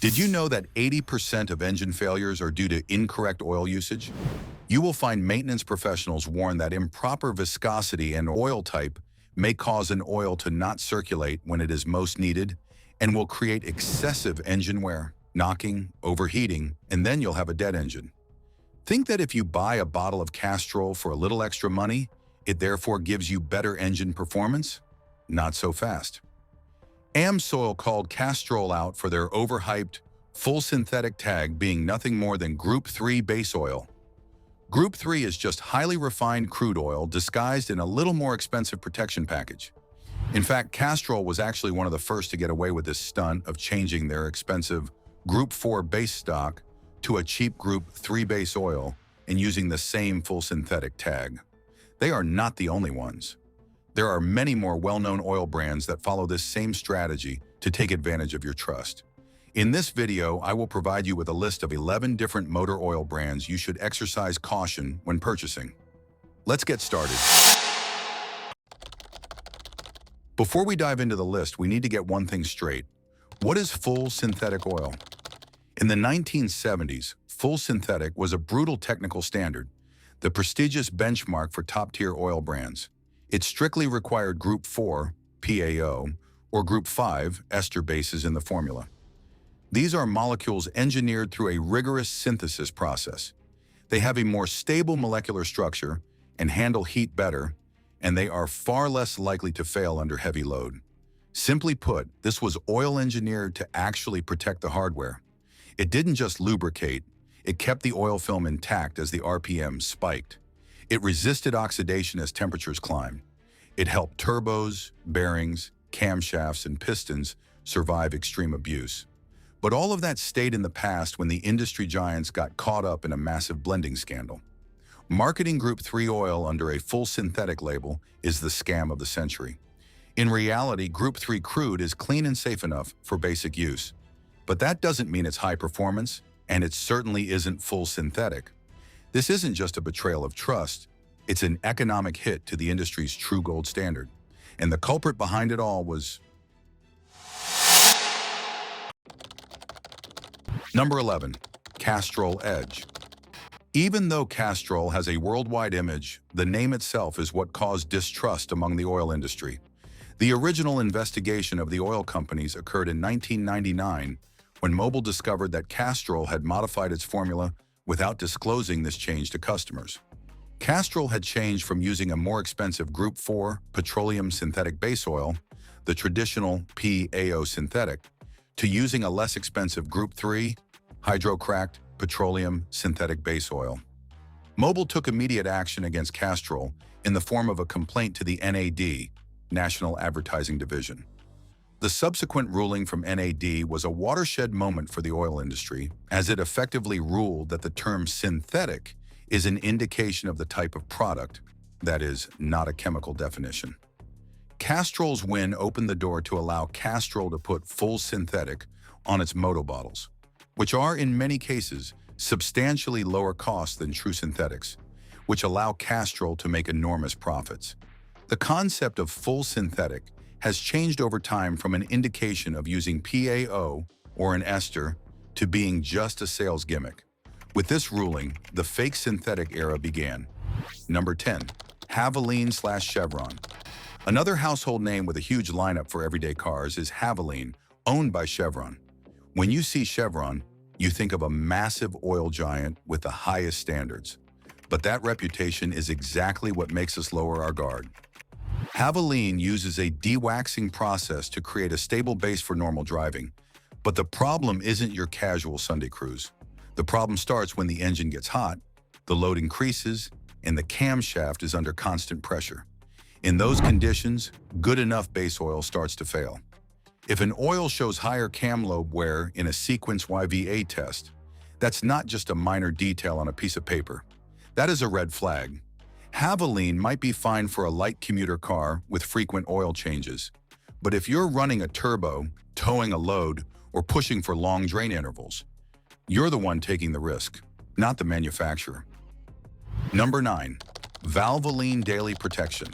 Did you know that 80% of engine failures are due to incorrect oil usage? You will find maintenance professionals warn that improper viscosity and oil type may cause an oil to not circulate when it is most needed and will create excessive engine wear, knocking, overheating, and then you'll have a dead engine. Think that if you buy a bottle of Castrol for a little extra money, it therefore gives you better engine performance? Not so fast. Amsoil called Castrol out for their overhyped, full synthetic tag being nothing more than Group 3 base oil. Group 3 is just highly refined crude oil disguised in a little more expensive protection package. In fact, Castrol was actually one of the first to get away with this stunt of changing their expensive Group 4 base stock to a cheap Group 3 base oil and using the same full synthetic tag. They are not the only ones. There are many more well-known oil brands that follow this same strategy to take advantage of your trust. In this video, I will provide you with a list of 11 different motor oil brands you should exercise caution when purchasing. Let's get started. Before we dive into the list, we need to get one thing straight. What is full synthetic oil? In the 1970s, full synthetic was a brutal technical standard, the prestigious benchmark for top-tier oil brands. It strictly required Group 4, PAO, or Group 5, Ester bases in the formula. These are molecules engineered through a rigorous synthesis process. They have a more stable molecular structure and handle heat better, and they are far less likely to fail under heavy load. Simply put, this was oil engineered to actually protect the hardware. It didn't just lubricate, it kept the oil film intact as the RPM spiked. It resisted oxidation as temperatures climbed. It helped turbos, bearings, camshafts, and pistons survive extreme abuse. But all of that stayed in the past when the industry giants got caught up in a massive blending scandal. Marketing Group 3 oil under a full synthetic label is the scam of the century. In reality, Group 3 crude is clean and safe enough for basic use. But that doesn't mean it's high performance, and it certainly isn't full synthetic. This isn't just a betrayal of trust, it's an economic hit to the industry's true gold standard. And the culprit behind it all was... Number 11. Castrol Edge. Even though Castrol has a worldwide image, the name itself is what caused distrust among the oil industry. The original investigation of the oil companies occurred in 1999 when Mobil discovered that Castrol had modified its formula without disclosing this change to customers. Castrol had changed from using a more expensive Group 4 petroleum synthetic base oil, the traditional PAO synthetic, to using a less expensive Group 3 hydrocracked petroleum synthetic base oil. Mobil took immediate action against Castrol in the form of a complaint to the NAD, National Advertising Division. The subsequent ruling from NAD was a watershed moment for the oil industry, as it effectively ruled that the term synthetic is an indication of the type of product, that is, not a chemical definition. Castrol's win opened the door to allow Castrol to put full synthetic on its moto bottles, which are in many cases substantially lower cost than true synthetics, which allow Castrol to make enormous profits. The concept of full synthetic has changed over time from an indication of using PAO or an ester to being just a sales gimmick. With this ruling, the fake synthetic era began. Number 10. Havoline/Chevron. Another household name with a huge lineup for everyday cars is Havoline, owned by Chevron. When you see Chevron, you think of a massive oil giant with the highest standards. But that reputation is exactly what makes us lower our guard. Havoline uses a dewaxing process to create a stable base for normal driving. But the problem isn't your casual Sunday cruise. The problem starts when the engine gets hot, the load increases, and the camshaft is under constant pressure. In those conditions, good enough base oil starts to fail. If an oil shows higher cam lobe wear in a sequence YVA test, that's not just a minor detail on a piece of paper. That is a red flag. Havoline might be fine for a light commuter car with frequent oil changes. But if you're running a turbo, towing a load, or pushing for long drain intervals, you're the one taking the risk, not the manufacturer. Number 9. Valvoline Daily Protection.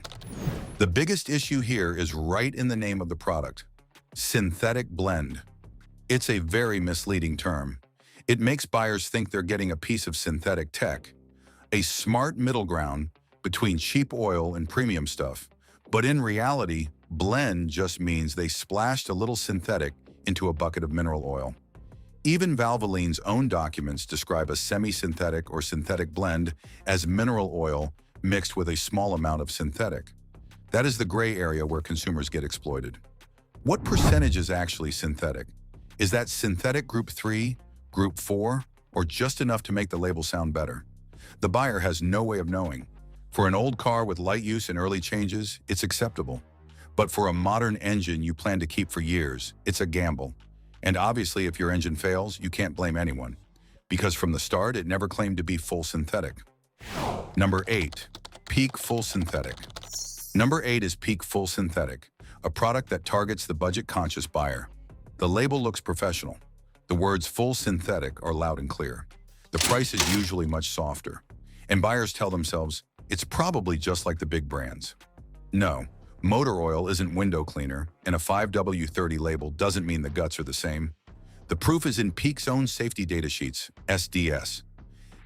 The biggest issue here is right in the name of the product: synthetic blend. It's a very misleading term. It makes buyers think they're getting a piece of synthetic tech, a smart middle ground between cheap oil and premium stuff. But in reality, blend just means they splashed a little synthetic into a bucket of mineral oil. Even Valvoline's own documents describe a semi-synthetic or synthetic blend as mineral oil mixed with a small amount of synthetic. That is the gray area where consumers get exploited. What percentage is actually synthetic? Is that synthetic group 3, group 4, or just enough to make the label sound better? The buyer has no way of knowing. For an old car with light use and early changes, it's acceptable. But for a modern engine you plan to keep for years, it's a gamble. And obviously, if your engine fails, you can't blame anyone, because from the start, it never claimed to be full synthetic. Number 8. Peak Full Synthetic. Number 8 is Peak Full Synthetic, a product that targets the budget-conscious buyer. The label looks professional. The words full synthetic are loud and clear. The price is usually much softer. And buyers tell themselves, it's probably just like the big brands. No. Motor oil isn't window cleaner, and a 5W30 label doesn't mean the guts are the same. The proof is in Peak's own safety data sheets, SDS.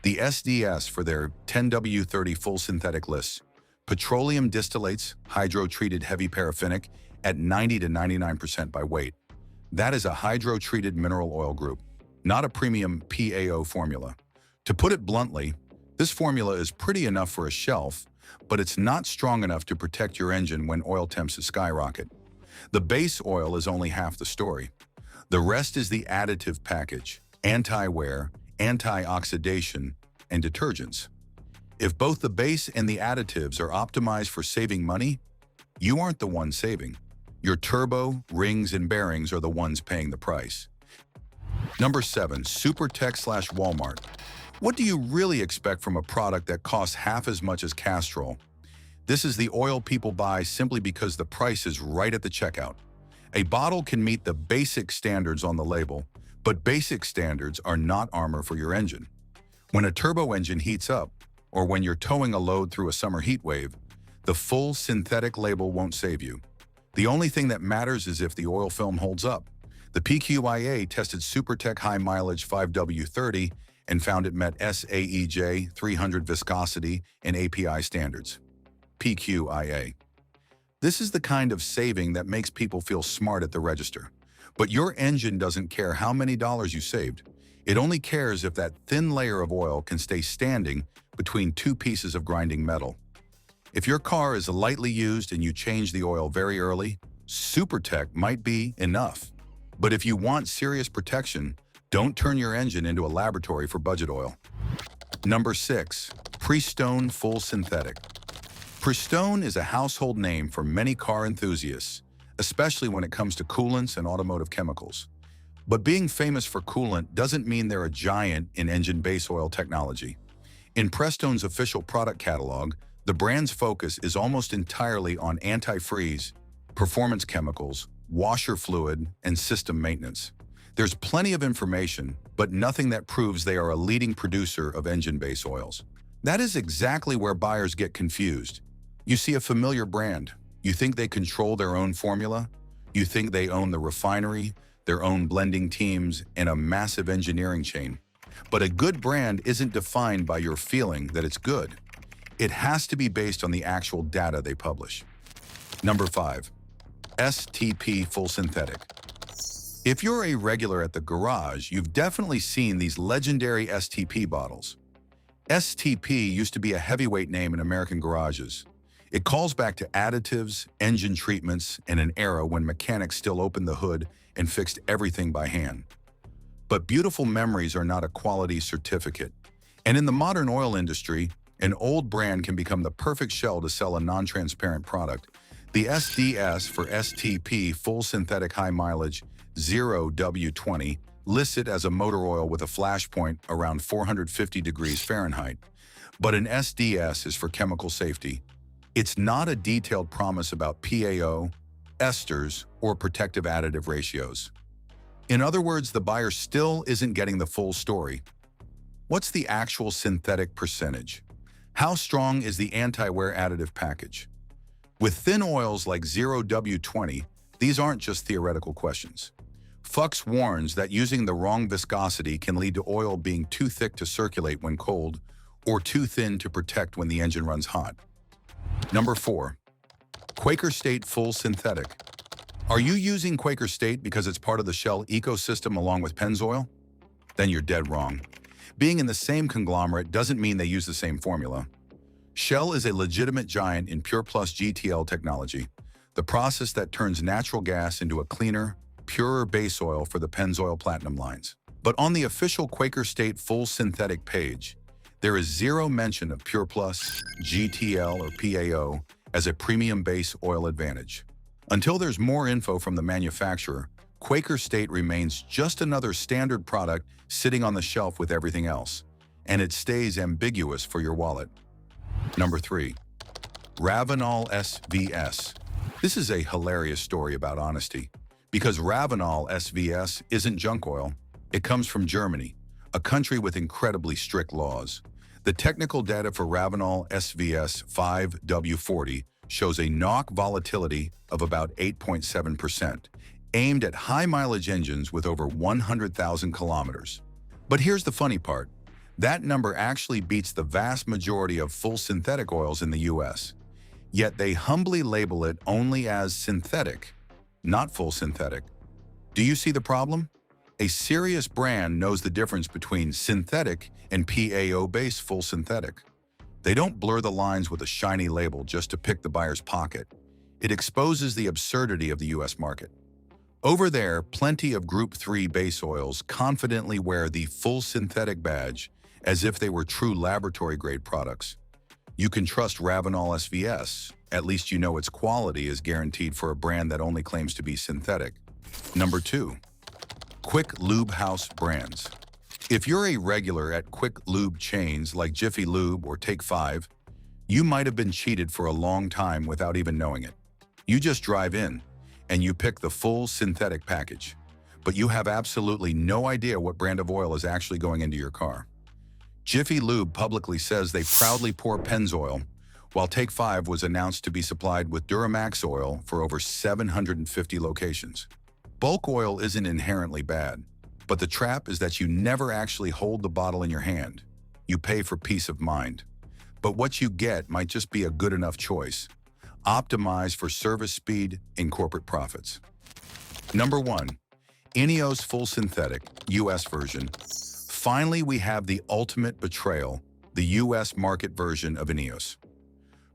The SDS for their 10W30 full synthetic lists petroleum distillates, hydro-treated heavy paraffinic at 90 to 99% by weight. That is a hydro-treated mineral oil group, not a premium PAO formula. To put it bluntly, this formula is pretty enough for a shelf, but it's not strong enough to protect your engine when oil temps skyrocket. The base oil is only half the story. The rest is the additive package, anti-wear, anti-oxidation, and detergents. If both the base and the additives are optimized for saving money, you aren't the one saving. Your turbo, rings, and bearings are the ones paying the price. Number 7. SuperTech/Walmart. What do you really expect from a product that costs half as much as Castrol? This is the oil people buy simply because the price is right at the checkout. A bottle can meet the basic standards on the label, but basic standards are not armor for your engine. When a turbo engine heats up, or when you're towing a load through a summer heat wave, the full synthetic label won't save you. The only thing that matters is if the oil film holds up. The PQIA tested SuperTech high mileage 5W30 and found it met SAEJ 300 viscosity and API standards. PQIA. This is the kind of saving that makes people feel smart at the register. But your engine doesn't care how many dollars you saved. It only cares if that thin layer of oil can stay standing between two pieces of grinding metal. If your car is lightly used and you change the oil very early, SuperTech might be enough. But if you want serious protection, don't turn your engine into a laboratory for budget oil. Number 6. Prestone Full Synthetic. Prestone is a household name for many car enthusiasts, especially when it comes to coolants and automotive chemicals. But being famous for coolant doesn't mean they're a giant in engine base oil technology. In Prestone's official product catalog, the brand's focus is almost entirely on antifreeze, performance chemicals, washer fluid, and system maintenance. There's plenty of information, but nothing that proves they are a leading producer of engine base oils. That is exactly where buyers get confused. You see a familiar brand. You think they control their own formula. You think they own the refinery, their own blending teams, and a massive engineering chain. But a good brand isn't defined by your feeling that it's good. It has to be based on the actual data they publish. Number 5. STP Full Synthetic. If you're a regular at the garage, you've definitely seen these legendary STP bottles. STP used to be a heavyweight name in American garages. It calls back to additives, engine treatments, and an era when mechanics still opened the hood and fixed everything by hand. But beautiful memories are not a quality certificate. And in the modern oil industry, an old brand can become the perfect shell to sell a non-transparent product. The SDS for STP Full Synthetic High Mileage 0W20 lists it as a motor oil with a flash point around 450 degrees Fahrenheit. But an SDS is for chemical safety. It's not a detailed promise about PAO, esters, or protective additive ratios. In other words, the buyer still isn't getting the full story. What's the actual synthetic percentage? How strong is the anti-wear additive package? With thin oils like 0W20, these aren't just theoretical questions. Fuchs warns that using the wrong viscosity can lead to oil being too thick to circulate when cold or too thin to protect when the engine runs hot. Number 4. Quaker State Full Synthetic. Are you using Quaker State because it's part of the Shell ecosystem along with Pennzoil? Then you're dead wrong. Being in the same conglomerate doesn't mean they use the same formula. Shell is a legitimate giant in Pure Plus GTL technology, the process that turns natural gas into a cleaner, purer base oil for the Pennzoil Platinum lines. But on the official Quaker State Full Synthetic page, there is zero mention of Pure Plus, GTL, or PAO as a premium base oil advantage. Until there's more info from the manufacturer, Quaker State remains just another standard product sitting on the shelf with everything else, and it stays ambiguous for your wallet. Number 3. Ravenol SVS. This is a hilarious story about honesty, because Ravenol SVS isn't junk oil. It comes from Germany, a country with incredibly strict laws. The technical data for Ravenol SVS 5W40 shows a NOx volatility of about 8.7%, aimed at high-mileage engines with over 100,000 kilometers. But here's the funny part. That number actually beats the vast majority of full synthetic oils in the US. Yet they humbly label it only as synthetic, not full synthetic. Do you see the problem? A serious brand knows the difference between synthetic and PAO-based full synthetic. They don't blur the lines with a shiny label just to pick the buyer's pocket. It exposes the absurdity of the US market. Over there, plenty of Group 3 base oils confidently wear the full synthetic badge as if they were true laboratory-grade products. You can trust Ravenol SVS. At least you know its quality is guaranteed for a brand that only claims to be synthetic. Number 2. Quick Lube House brands. If you're a regular at quick lube chains like Jiffy Lube or Take 5, you might have been cheated for a long time without even knowing it. You just drive in, and you pick the full synthetic package, but you have absolutely no idea what brand of oil is actually going into your car. Jiffy Lube publicly says they proudly pour Pennzoil, while Take 5 was announced to be supplied with Duramax oil for over 750 locations. Bulk oil isn't inherently bad, but the trap is that you never actually hold the bottle in your hand. You pay for peace of mind. But what you get might just be a good enough choice, optimized for service speed and corporate profits. Number 1. Eneos Full Synthetic, US version. Finally, we have the ultimate betrayal, the US market version of Eneos.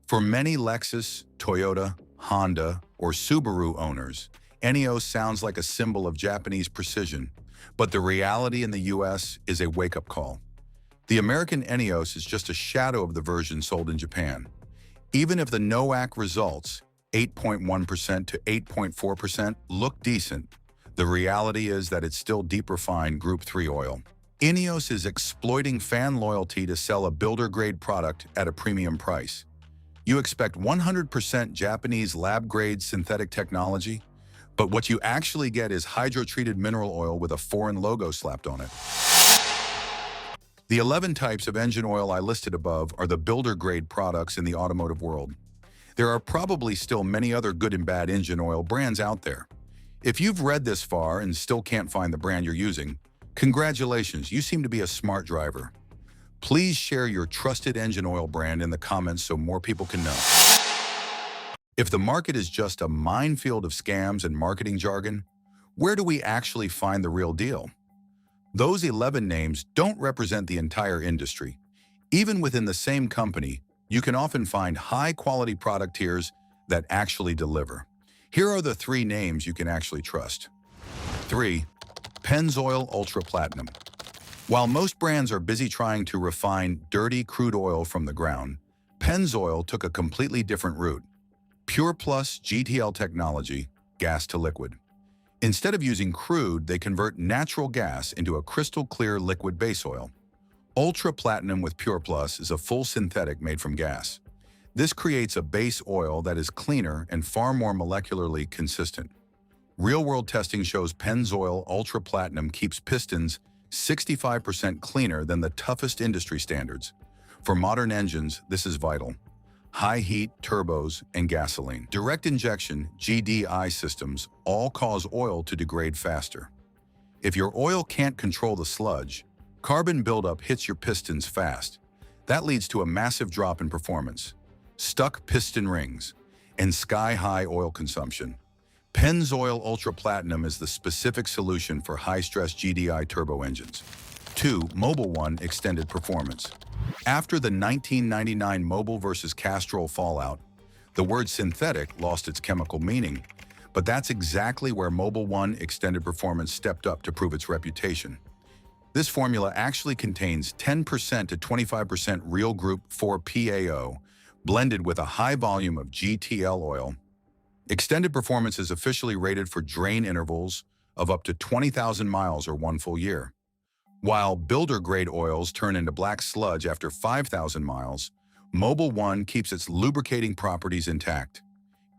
For many Lexus, Toyota, Honda, or Subaru owners, Eneos sounds like a symbol of Japanese precision, but the reality in the US is a wake-up call. The American Eneos is just a shadow of the version sold in Japan. Even if the NOAC results, 8.1% to 8.4%, look decent, the reality is that it's still deep refined Group 3 oil. Eneos is exploiting fan loyalty to sell a builder-grade product at a premium price. You expect 100% Japanese lab-grade synthetic technology, but what you actually get is hydro-treated mineral oil with a foreign logo slapped on it. The 11 types of engine oil I listed above are the builder-grade products in the automotive world. There are probably still many other good and bad engine oil brands out there. If you've read this far and still can't find the brand you're using, congratulations, you seem to be a smart driver. Please share your trusted engine oil brand in the comments so more people can know. If the market is just a minefield of scams and marketing jargon, where do we actually find the real deal? Those 11 names don't represent the entire industry. Even within the same company, you can often find high-quality product tiers that actually deliver. Here are the 3 names you can actually trust. 3. Pennzoil Ultra Platinum. While most brands are busy trying to refine dirty crude oil from the ground, Pennzoil took a completely different route. Pure Plus GTL technology, gas to liquid. Instead of using crude, they convert natural gas into a crystal-clear liquid base oil. Ultra Platinum with Pure Plus is a full synthetic made from gas. This creates a base oil that is cleaner and far more molecularly consistent. Real-world testing shows Pennzoil Ultra Platinum keeps pistons 65% cleaner than the toughest industry standards. For modern engines, this is vital. High heat, turbos, and gasoline. Direct injection, GDI systems all cause oil to degrade faster. If your oil can't control the sludge, carbon buildup hits your pistons fast. That leads to a massive drop in performance, stuck piston rings, and sky-high oil consumption. Pennzoil Ultra Platinum is the specific solution for high-stress GDI turbo engines. 2. Mobil 1 Extended Performance. After the 1999 Mobil versus Castrol fallout, the word synthetic lost its chemical meaning, but that's exactly where Mobil 1 Extended Performance stepped up to prove its reputation. This formula actually contains 10% to 25% real Group 4 PAO, blended with a high volume of GTL oil. Extended Performance is officially rated for drain intervals of up to 20,000 miles or 1 full year. While builder-grade oils turn into black sludge after 5,000 miles, Mobil 1 keeps its lubricating properties intact.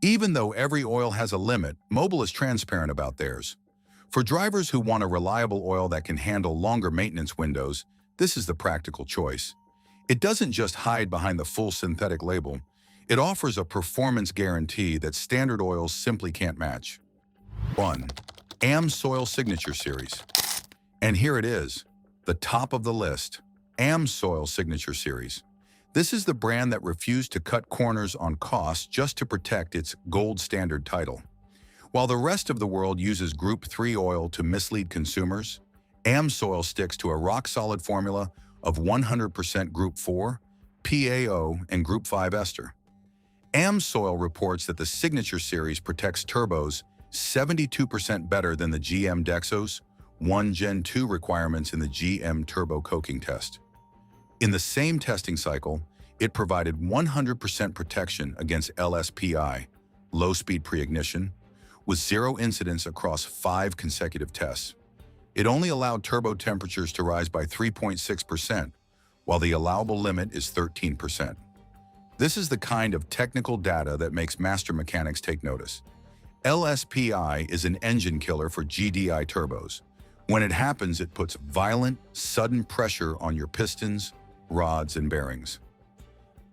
Even though every oil has a limit, Mobil is transparent about theirs. For drivers who want a reliable oil that can handle longer maintenance windows, this is the practical choice. It doesn't just hide behind the full synthetic label. It offers a performance guarantee that standard oils simply can't match. 1. Amsoil Signature Series. And here it is, the top of the list, Amsoil Signature Series. This is the brand that refused to cut corners on cost just to protect its gold standard title. While the rest of the world uses Group 3 oil to mislead consumers, Amsoil sticks to a rock-solid formula of 100% Group 4, PAO, and Group 5 Ester. Amsoil reports that the Signature Series protects turbos 72% better than the GM Dexos 1 Gen 2 requirements in the GM turbo coking test. In the same testing cycle, it provided 100% protection against LSPI, low-speed pre-ignition, with 0 incidents across 5 consecutive tests. It only allowed turbo temperatures to rise by 3.6%, while the allowable limit is 13%. This is the kind of technical data that makes master mechanics take notice. LSPI is an engine killer for GDI turbos. When it happens, it puts violent, sudden pressure on your pistons, rods, and bearings.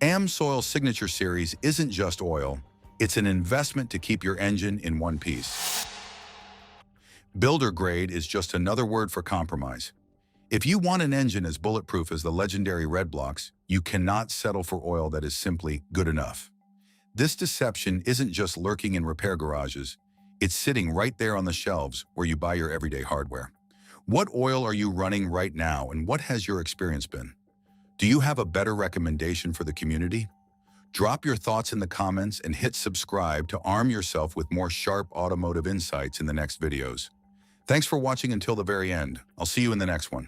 Amsoil Signature Series isn't just oil, it's an investment to keep your engine in one piece. Builder grade is just another word for compromise. If you want an engine as bulletproof as the legendary Red Blocks, you cannot settle for oil that is simply good enough. This deception isn't just lurking in repair garages, it's sitting right there on the shelves where you buy your everyday hardware. What oil are you running right now, and what has your experience been? Do you have a better recommendation for the community? Drop your thoughts in the comments and hit subscribe to arm yourself with more sharp automotive insights in the next videos. Thanks for watching until the very end. I'll see you in the next one.